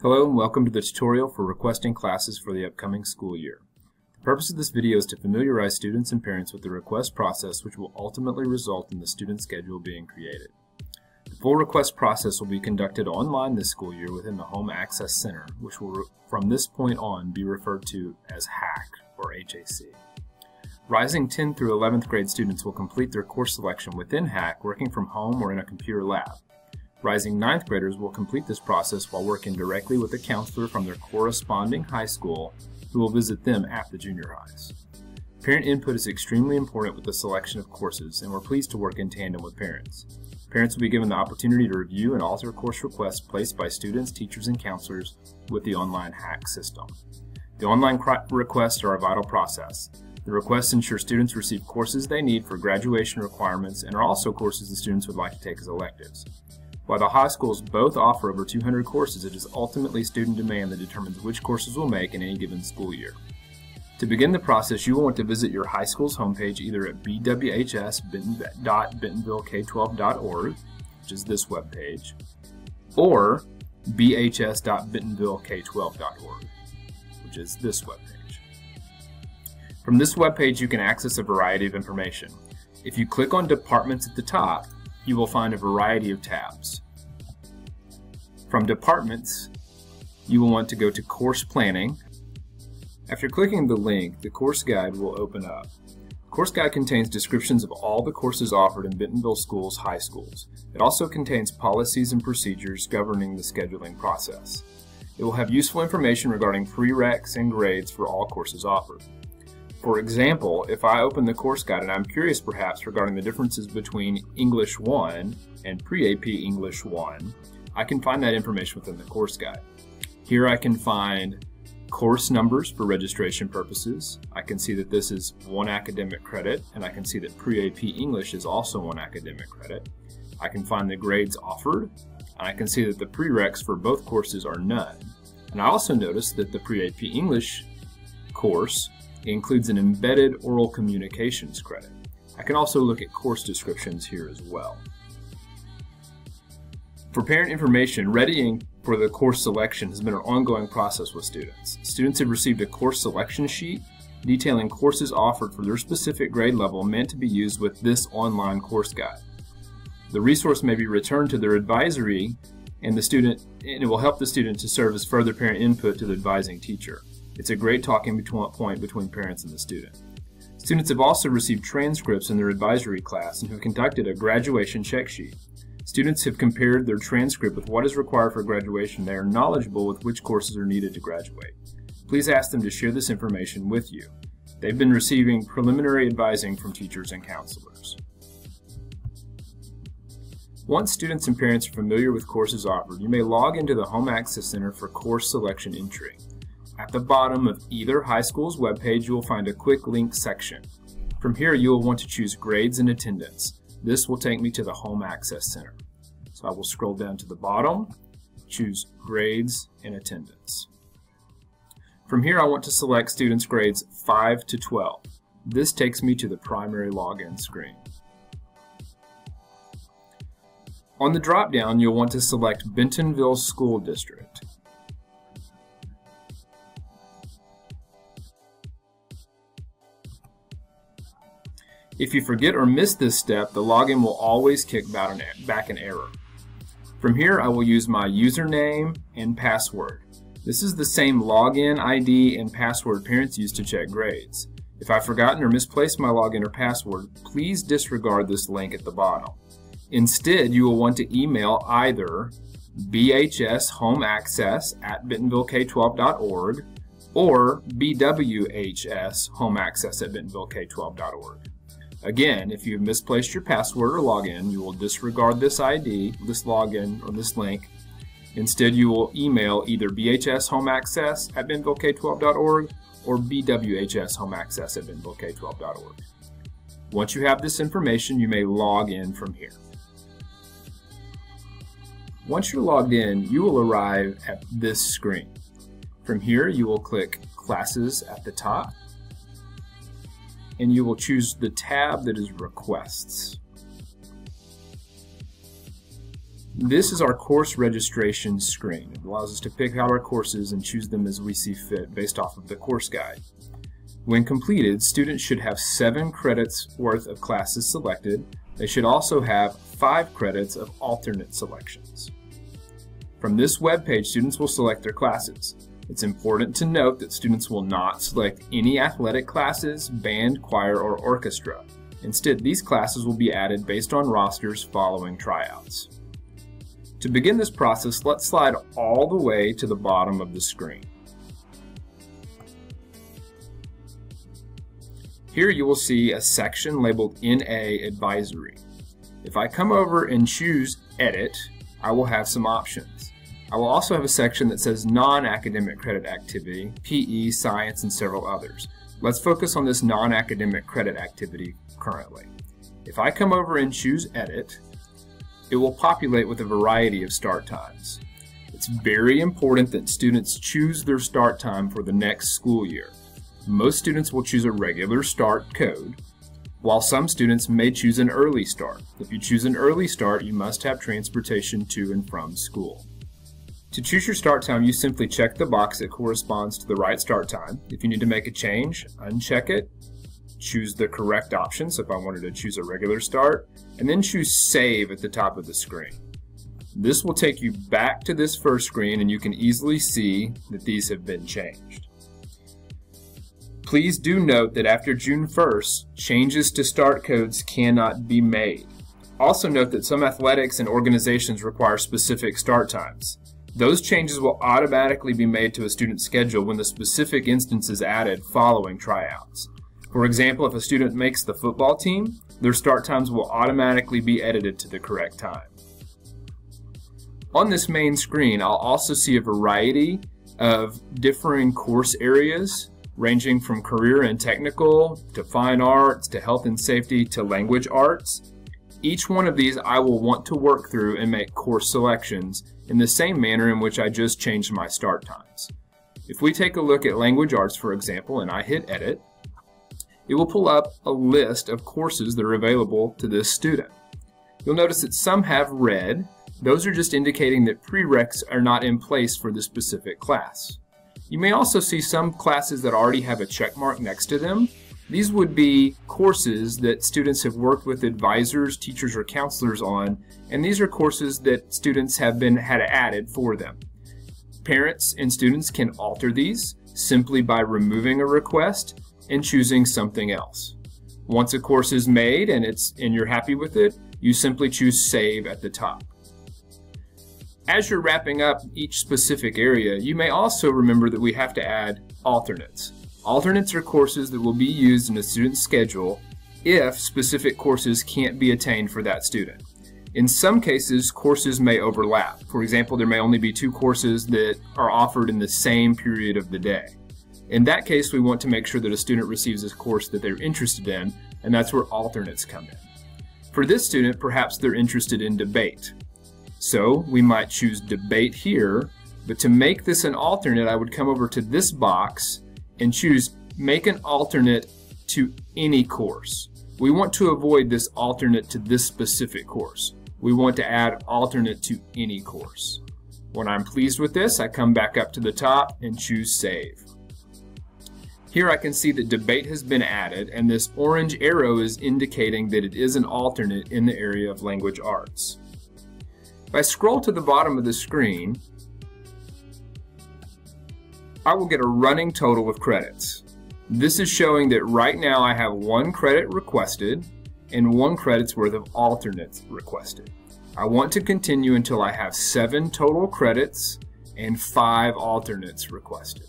Hello and welcome to the tutorial for requesting classes for the upcoming school year. The purpose of this video is to familiarize students and parents with the request process, which will ultimately result in the student schedule being created. The full request process will be conducted online this school year within the Home Access Center, which will from this point on be referred to as HAC or HAC. Rising 10th through 11th grade students will complete their course selection within HAC working from home or in a computer lab. Rising 9th graders will complete this process while working directly with a counselor from their corresponding high school who will visit them at the junior highs. Parent input is extremely important with the selection of courses, and we're pleased to work in tandem with parents. Parents will be given the opportunity to review and alter course requests placed by students, teachers, and counselors with the online HAC system. The online requests are a vital process. The requests ensure students receive courses they need for graduation requirements and are also courses the students would like to take as electives. While the high schools both offer over 200 courses, it is ultimately student demand that determins which courses we'll make in any given school year. To begin the process, you will want to visit your high school's homepage either at bwhs.bentonvillek12.org, which is this web page, or bhs.bentonvillek12.org, which is this web page. From this web page, you can access a variety of information. If you click on Departments at the top, you will find a variety of tabs. From Departments, you will want to go to Course Planning. After clicking the link, the course guide will open up. The course guide contains descriptions of all the courses offered in Bentonville Schools high schools. It also contains policies and procedures governing the scheduling process. It will have useful information regarding prereqs and grades for all courses offered. For example, if I open the course guide and I'm curious perhaps regarding the differences between English 1 and Pre-AP English 1, I can find that information within the course guide. Here I can find course numbers for registration purposes. I can see that this is 1 academic credit, and I can see that Pre-AP English is also 1 academic credit. I can find the grades offered, and I can see that the prereqs for both courses are none. And I also notice that the Pre-AP English course includes an embedded oral communications credit. I can also look at course descriptions here as well. For parent information, readying for the course selection has been an ongoing process with students. Students have received a course selection sheet detailing courses offered for their specific grade level meant to be used with this online course guide. The resource may be returned to their advisory and it will help the student to serve as further parent input to the advising teacher. It's a great talking point between parents and the student. Students have also received transcripts in their advisory class and have conducted a graduation check sheet. Students have compared their transcript with what is required for graduation. They are knowledgeable with which courses are needed to graduate. Please ask them to share this information with you. They've been receiving preliminary advising from teachers and counselors. Once students and parents are familiar with courses offered, you may log into the Home Access Center for course selection entry. At the bottom of either high school's webpage, you will find a quick link section. From here, you will want to choose Grades and Attendance. This will take me to the Home Access Center. So I will scroll down to the bottom, choose Grades and Attendance. From here, I want to select students' grades 5 to 12. This takes me to the primary login screen. On the drop-down, you'll want to select Bentonville School District. If you forget or miss this step, the login will always kick back an error. From here, I will use my username and password. This is the same login ID and password parents use to check grades. If I've forgotten or misplaced my login or password, please disregard this link at the bottom. Instead, you will want to email either bhshomeaccess@bentonvillek12.org or bwhshomeaccess@bentonvillek12.org. Again, if you have misplaced your password or login, you will disregard this ID, this login, or this link. Instead, you will email either bhshomeaccess@bentonvillek12.org or bwhshomeaccess@bentonvillek12.org. Once you have this information, you may log in from here. Once you're logged in, you will arrive at this screen. From here, you will click Classes at the top, and you will choose the tab that is Requests. This is our course registration screen. It allows us to pick out our courses and choose them as we see fit based off of the course guide. When completed, students should have 7 credits worth of classes selected. They should also have 5 credits of alternate selections. From this web page, students will select their classes. It's important to note that students will not select any athletic classes, band, choir, or orchestra. Instead, these classes will be added based on rosters following tryouts. To begin this process, let's slide all the way to the bottom of the screen. Here you will see a section labeled NA Advisory. If I come over and choose Edit, I will have some options. I will also have a section that says non-academic credit activity, PE, science, and several others. Let's focus on this non-academic credit activity currently. If I come over and choose Edit, it will populate with a variety of start times. It's very important that students choose their start time for the next school year. Most students will choose a regular start code, while some students may choose an early start. If you choose an early start, you must have transportation to and from school. To choose your start time, you simply check the box that corresponds to the right start time. If you need to make a change, uncheck it, choose the correct option, so if I wanted to choose a regular start, and then choose Save at the top of the screen. This will take you back to this first screen, and you can easily see that these have been changed. Please do note that after June 1st, changes to start codes cannot be made. Also note that some athletics and organizations require specific start times. Those changes will automatically be made to a student's schedule when the specific instance is added following tryouts. For example, if a student makes the football team, their start times will automatically be edited to the correct time. On this main screen, I'll also see a variety of differing course areas, ranging from career and technical, to fine arts, to health and safety, to language arts. Each one of these I will want to work through and make course selections in the same manner in which I just changed my start times. If we take a look at language arts, for example, and I hit Edit, it will pull up a list of courses that are available to this student. You'll notice that some have red. Those are just indicating that prereqs are not in place for the specific class. You may also see some classes that already have a check mark next to them. These would be courses that students have worked with advisors, teachers, or counselors on, and these are courses that students have had added for them. Parents and students can alter these simply by removing a request and choosing something else. Once a course is made and you're happy with it, you simply choose Save at the top. As you're wrapping up each specific area, you may also remember that we have to add alternates. Alternates are courses that will be used in a student's schedule if specific courses can't be attained for that student. In some cases, courses may overlap. For example, there may only be 2 courses that are offered in the same period of the day. In that case, we want to make sure that a student receives a course that they're interested in, and that's where alternates come in. For this student, perhaps they're interested in debate. So we might choose debate here, but to make this an alternate, I would come over to this box and choose make an alternate to any course. We want to avoid this alternate to this specific course. We want to add alternate to any course. When I'm pleased with this, I come back up to the top and choose Save. Here I can see that debate has been added, and this orange arrow is indicating that it is an alternate in the area of language arts. If I scroll to the bottom of the screen, I will get a running total of credits. This is showing that right now I have 1 credit requested and 1 credit's worth of alternates requested. I want to continue until I have 7 total credits and 5 alternates requested.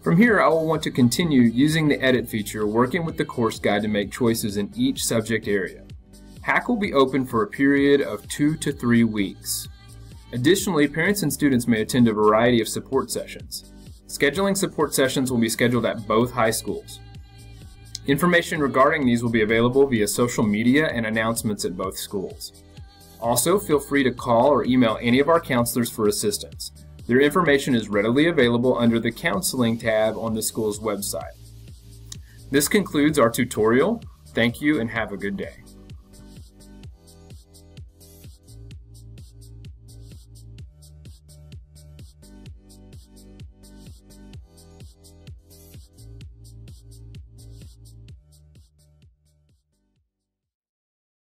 From here, I will want to continue using the Edit feature, working with the course guide to make choices in each subject area. HACC will be open for a period of 2 to 3 weeks. Additionally, parents and students may attend a variety of support sessions. Scheduling support sessions will be scheduled at both high schools. Information regarding these will be available via social media and announcements at both schools. Also, feel free to call or email any of our counselors for assistance. Their information is readily available under the Counseling tab on the school's website. This concludes our tutorial. Thank you and have a good day.